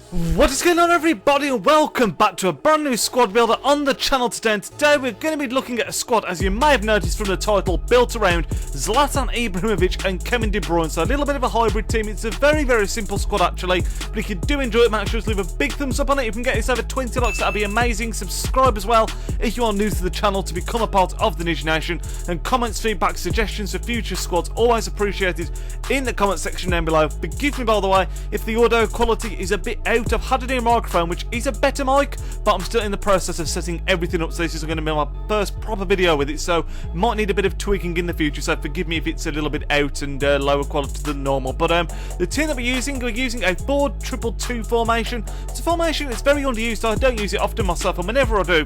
What is going on, everybody, and welcome back to a brand new squad builder on the channel today. And today we're going to be looking at a squad, as you may have noticed from the title, built around Zlatan Ibrahimovic and Kevin De Bruyne. So a little bit of a hybrid team. It's a very, very simple squad actually, but if you do enjoy it, make sure to leave a big thumbs up on it. If you can get this over 20 likes, that'd be amazing. Subscribe as well if you are new to the channel to become a part of the Nidge Nation. And comments, feedback, suggestions for future squads, always appreciated in the comment section down below. Forgive me, by the way, if the audio quality is a bit out. I've had a new microphone, which is a better mic, but I'm still in the process of setting everything up, so this is going to be my first proper video with it, so might need a bit of tweaking in the future, so forgive me if it's a little bit out and lower quality than normal. But the team that we're using a 4-2-2 formation. It's a formation that's very underused, so I don't use it often myself, and whenever I do,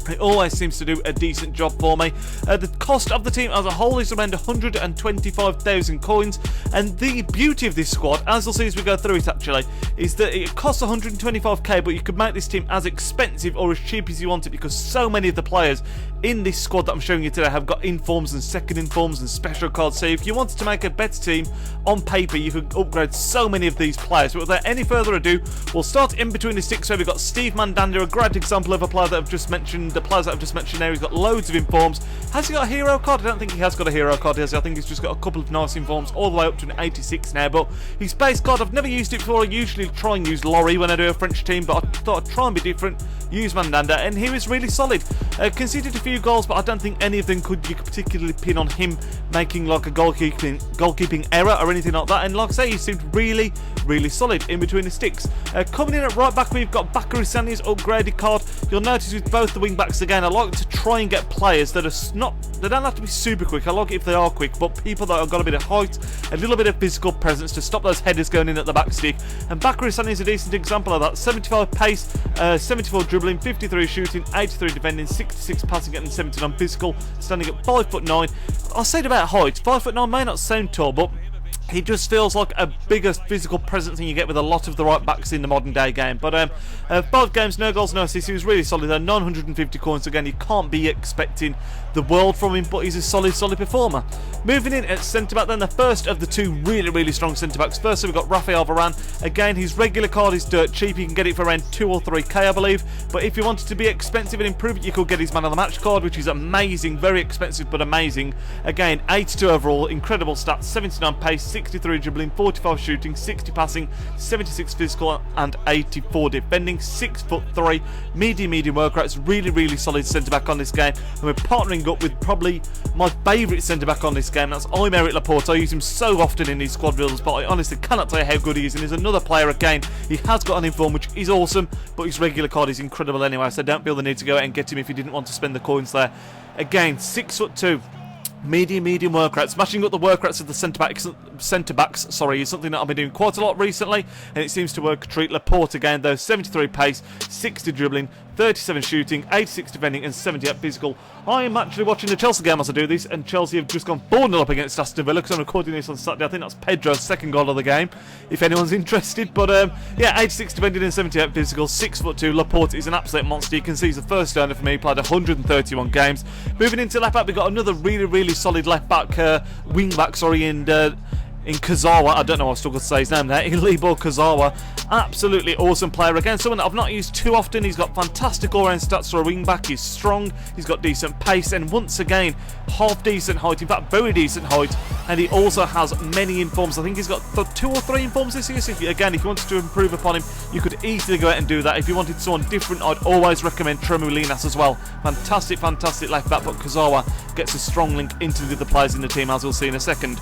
it always seems to do a decent job for me. The cost of the team as a whole is around 125,000 coins, and the beauty of this squad, as you'll see as we go through it actually, is that it costs 125k, but you could make this team as expensive or as cheap as you want it, because so many of the players in this squad that I'm showing you today have got informs and second informs and special cards. So if you wanted to make a better team on paper, you could upgrade so many of these players. But without any further ado, we'll start in between the sticks. So we've got Steve Mandanda, a great example of a player that I've just mentioned. The players that I've just mentioned there, he's got loads of informs. Has he got a hero card? I don't think he has got a hero card, has he? I think he's just got a couple of nice informs all the way up to an 86 now. But his base card, I've never used it before. I usually try and use Laurie when I do a French team, but I thought I'd try and be different, use Mandanda, and he was really solid. Conceded a few goals, but I don't think any of them you could particularly pin on him making like a goalkeeping error or anything like that. And like I say, he seemed really, really solid in between the sticks. Coming in at right back, we've got Bakary Sagne's upgraded card. You'll notice with both the wing backs again, I like to try and get players that are they don't have to be super quick. I like it if they are quick, but people that have got a bit of height, a little bit of physical presence to stop those headers going in at the back stick. And Bakary Sagné is a decent example of that. 75 pace, 74 dribbling, 53 shooting, 83 defending, 66 passing and 79 physical, standing at 5'9". I said about height, 5'9" may not sound tall, but he just feels like a bigger physical presence than you get with a lot of the right backs in the modern day game. But 5 games, no goals, no assists. He was really solid there. 950 coins. Again, you can't be expecting the world from him, but he's a solid performer. Moving in at centre back, then the first of the two really strong centre backs. First, we've got Rafael Varane. Again, his regular card is dirt cheap. You can get it for around 2 or 3k, I believe. But if you wanted to be expensive and improve it, you could get his man of the match card, which is amazing, very expensive but amazing. Again, 82 overall, incredible stats, 79 pace, 63 dribbling, 45 shooting, 60 passing, 76 physical, and 84 defending. 6'3", medium work rates. Really solid centre back on this game, and we're partnering up with probably my favourite centre back on this game. That's Aymeric Laporte. I use him so often in these squad builders, but I honestly cannot tell you how good he is. And there's another player again. He has got an inform, which is awesome, but his regular card is incredible anyway. So don't feel the need to go out and get him if you didn't want to spend the coins there. Again, 6'2". Medium work rate. Smashing up the work rates of the centre backs, is something that I've been doing quite a lot recently, and it seems to work a treat. Laporte again though, 73 pace, 60 dribbling, 37 shooting, 86 defending, and 78 physical. I am actually watching the Chelsea game as I do this, and Chelsea have just gone 4-0 up against Aston Villa, because I'm recording this on Saturday. I think that's Pedro's second goal of the game, if anyone's interested. But yeah, 86 defending and 78 physical, 6'2". Laporte is an absolute monster. You can see he's the first earner for me. He played 131 games. Moving into left back, we've got another really solid left back, wing back, in Kazawa. I don't know, I struggle to say his name there. Libor Kazawa, absolutely awesome player. Again, someone that I've not used too often. He's got fantastic all-round stats for a wing back. He's strong, he's got decent pace, and once again, half decent height, in fact very decent height. And he also has many informs. I think he's got 2 or 3 informs this year. So again, if you wanted to improve upon him, you could easily go out and do that. If you wanted someone different, I'd always recommend Tremolinas as well. Fantastic left back, but Kazawa gets a strong link into the other players in the team, as we'll see in a second.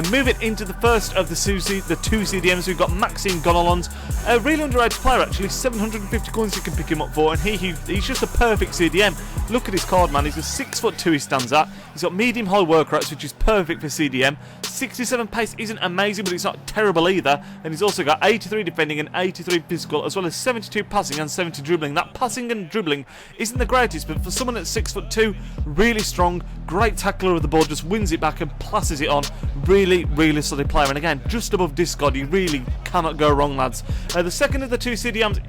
Moving into the first of the two CDMs, we've got Maxime Gonalons, a really underrated player actually. 750 coins you can pick him up for, and he's just a perfect CDM. Look at his card, man. He's a 6'2" he stands at. He's got medium high work rates, which is perfect for CDM. 67 pace isn't amazing, but it's not terrible either. And he's also got 83 defending and 83 physical, as well as 72 passing and 70 dribbling. That passing and dribbling isn't the greatest, but for someone that's 6'2", really strong, Great tackler of the ball, just wins it back and passes it on. Really, really solid player. And again, just above Discard, you really cannot go wrong, lads. The second of the two CDMs,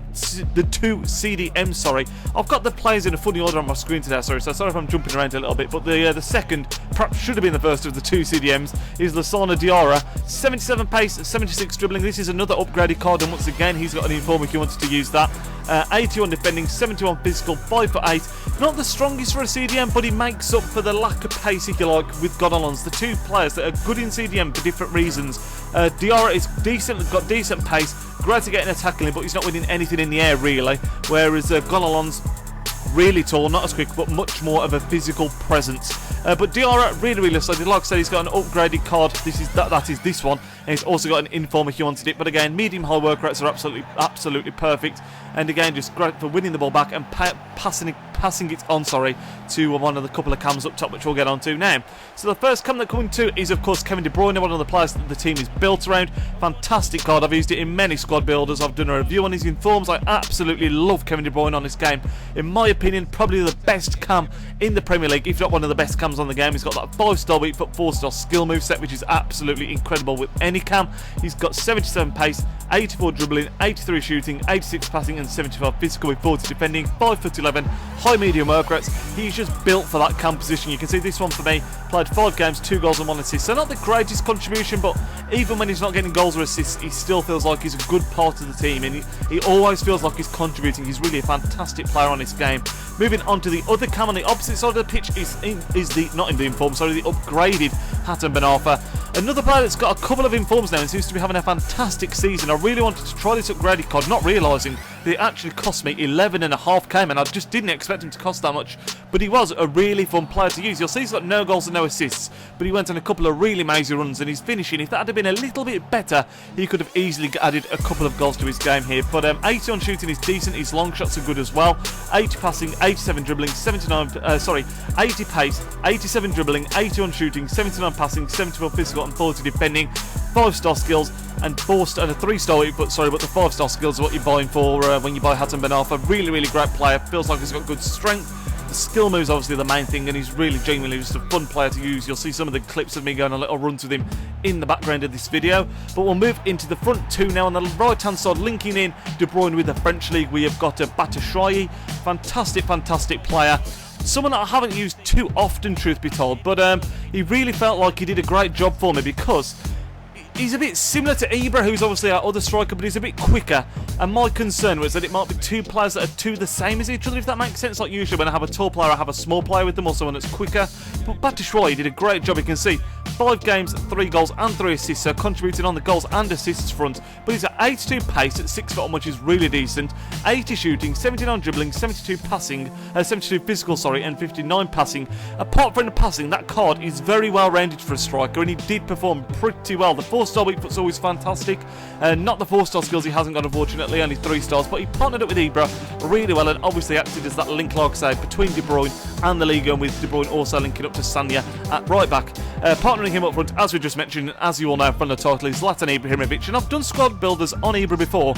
sorry. I've got the players in a funny order on my screen today, sorry, so sorry if I'm jumping around a little bit. But the second, perhaps should have been the first of the two CDMs, is Lassana Diarra. 77 pace, 76 dribbling. This is another upgraded card, and once again, he's got an inform if you wanted to use that. 81 defending, 71 physical, 5'8". Not the strongest for a CDM, but he makes up for the lack of pace, if you like, with Gonalons. The two players that are good in CDM for different reasons. Diarra is decent, got decent pace, great at getting a tackle in, but he's not winning anything in the air, really. Whereas Gonalons, really tall, not as quick, but much more of a physical presence. But Diarra, really, really solid. Like I said, he's got an upgraded card. That is this one. And he's also got an inform if you wanted it. But again, medium high work rates are absolutely perfect. And again, just great for winning the ball back and passing it on, to one of the couple of cams up top, which we'll get on to now. So the first cam that coming to is, of course, Kevin De Bruyne, one of the players that the team is built around. Fantastic card. I've used it in many squad builders. I've done a review on his informs. I absolutely love Kevin De Bruyne on this game. In my opinion, probably the best cam in the Premier League, if not one of the best cams on the game. He's got that 5-star weak foot, 4-star skill move set, which is absolutely incredible with any cam. He's got 77 pace, 84 dribbling, 83 shooting, 86 passing and 75 physical with 40 defending, 5'11", high medium work rates. He's just built for that cam position. You can see this one for me, played 5 games, 2 goals and 1 assist. So not the greatest contribution, but even when he's not getting goals or assists, he still feels like he's a good part of the team, and he always feels like he's contributing. He's really a fantastic player on this game. Moving on to the other cam on the opposite side of the pitch is the upgraded Hatem Ben Arfa. Another player that's got a couple of informs now and seems to be having a fantastic season. I really wanted to try this upgraded card, not realising that it actually cost me 11.5k, and I just didn't expect him to cost that much. But he was a really fun player to use. You'll see he's got no goals and no assists, but he went on a couple of really amazing runs, and he's finishing. If that had been a little bit better, he could have easily added a couple of goals to his game here. But 80 on shooting is decent. His long shots are good as well. 80 passing, 87 dribbling, 80 pace, 87 dribbling, 80 on shooting, 79 passing, 74 physical and 40 defending. 5-star skills and 3-star weak foot, but the 5-star skills are what you're buying for when you buy Hatem Ben Arfa. Really, really great player. Feels like he's got good strength. The skill moves obviously the main thing, and he's really genuinely just a fun player to use. You'll see some of the clips of me going on little runs with him in the background of this video. But we'll move into the front two now. On the right hand side, linking in De Bruyne with the French league, we have got Batshuayi. Fantastic player. Someone that I haven't used too often, truth be told, but he really felt like he did a great job for me because he's a bit similar to Ibra, who's obviously our other striker, but he's a bit quicker. And my concern was that it might be two players that are too the same as each other, if that makes sense. Like usually when I have a tall player, I have a small player with them, or someone that's quicker. But Batshuayi did a great job. You can see 5 games, 3 goals and 3 assists, so contributing on the goals and assists front. But he's at 82 pace at 6 foot, which is really decent. 80 shooting, 79 dribbling, 72 physical, and 59 passing. Apart from the passing, that card is very well rounded for a striker, and he did perform pretty well. The 4-star weak foot's always fantastic. Not the 4-star skills he hasn't got, unfortunately, only 3 stars, but he partnered up with Ibra really well and obviously acted as that link, like I say, between De Bruyne and the Liga, and with De Bruyne also linking up to Sanya at right back. Partnering him up front, as we just mentioned, as you all know from the title, is Zlatan Ibrahimovic, and I've done squad builders on Ibra before,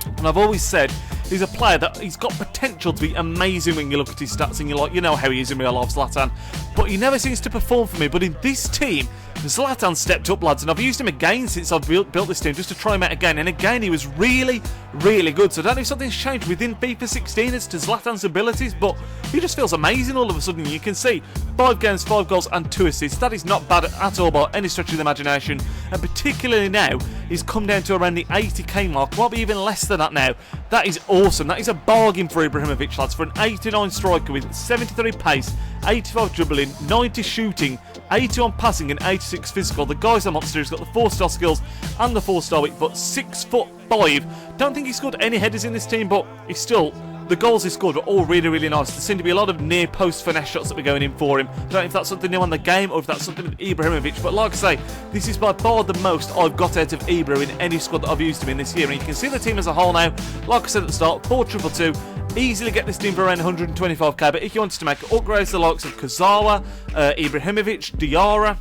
and I've always said he's a player that he's got potential to be amazing when you look at his stats and you're like, you know how he is in real life, Zlatan, but he never seems to perform for me. But in this team, Zlatan stepped up, lads, and I've used him again since I've built this team, just to try him out again, and again he was really good. So I don't know if something's changed within FIFA 16 as to Zlatan's abilities, but he just feels amazing all of a sudden. You can see 5 games, 5 goals and 2 assists. That is not bad at all by any stretch of the imagination, and particularly now he's come down to around the 80k mark, might be even less than that now. That is awesome. That is a bargain for Ibrahimovic, lads, for an 89 striker with 73 pace, 85 dribbling, 90 shooting, 81 passing and 86 physical. The guy's a monster. He's got the 4-star skills and the 4-star weak foot. 6'5". Don't think he scored any headers in this team, but he's still... The goals he scored were all really nice. There seem to be a lot of near post finesse shots that were going in for him. I don't know if that's something new on the game or if that's something with Ibrahimovic, but like I say, this is by far the most I've got out of Ibra in any squad that I've used him in this year. And you can see the team as a whole now, like I said at the start, 4-2-2. Easily get this team for around 125k, but if you wanted to make upgrades to the likes of Kurzawa, Ibrahimovic, Diarra,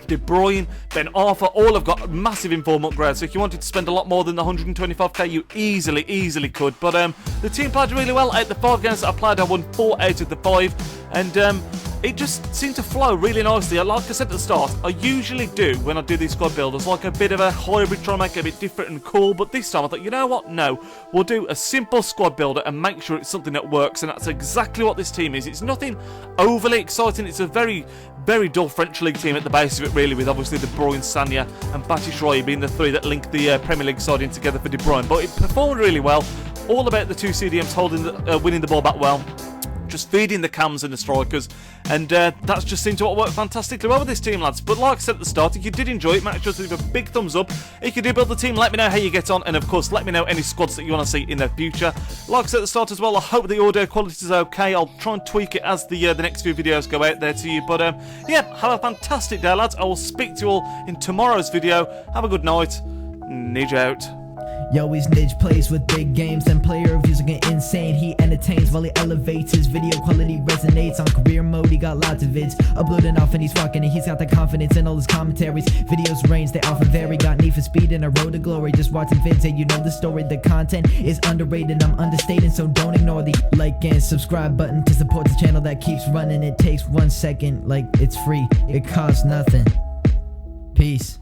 De Bruyne, Ben Arfa, all have got massive inform upgrades. So if you wanted to spend a lot more than the 125k, you easily could. But the team played really well. Out of the 5 games that I played, I won 4 out of the 5. And it just seemed to flow really nicely. Like I said at the start, I usually do, when I do these squad builders, like a bit of a hybrid, trying to make it a bit different and cool, but this time I thought, you know what, no, we'll do a simple squad builder and make sure it's something that works, and that's exactly what this team is. It's nothing overly exciting, it's a very dull French League team at the base of it, really, with obviously the Bruyne, Sanya and Batshuayi being the three that link the Premier League side in together for De Bruyne, but it performed really well. All about the two CDMs winning the ball back well, just feeding the cams and the strikers, and that's just seemed to work fantastically well with this team, lads. But like I said at the start, if you did enjoy it, make sure to leave a big thumbs up. If you do build the team, let me know how you get on, and of course let me know any squads that you want to see in the future. Like I said at the start as well, I hope the audio quality is okay. I'll try and tweak it as the next few videos go out there to you, but yeah, have a fantastic day, lads. I will speak to you all in tomorrow's video. Have a good night. Nidge out. Yo, he's Nidge, plays with big games and player reviews are getting insane. He entertains while he elevates, his video quality resonates. On career mode, he got lots of vids uploading off and he's rocking it. He's got the confidence in all his commentaries. Videos range, they often vary. Got need for speed and a road to glory. Just watching vids and you know the story. The content is underrated, I'm understating, so don't ignore the like and subscribe button to support the channel that keeps running. It takes 1 second, like it's free, it costs nothing. Peace.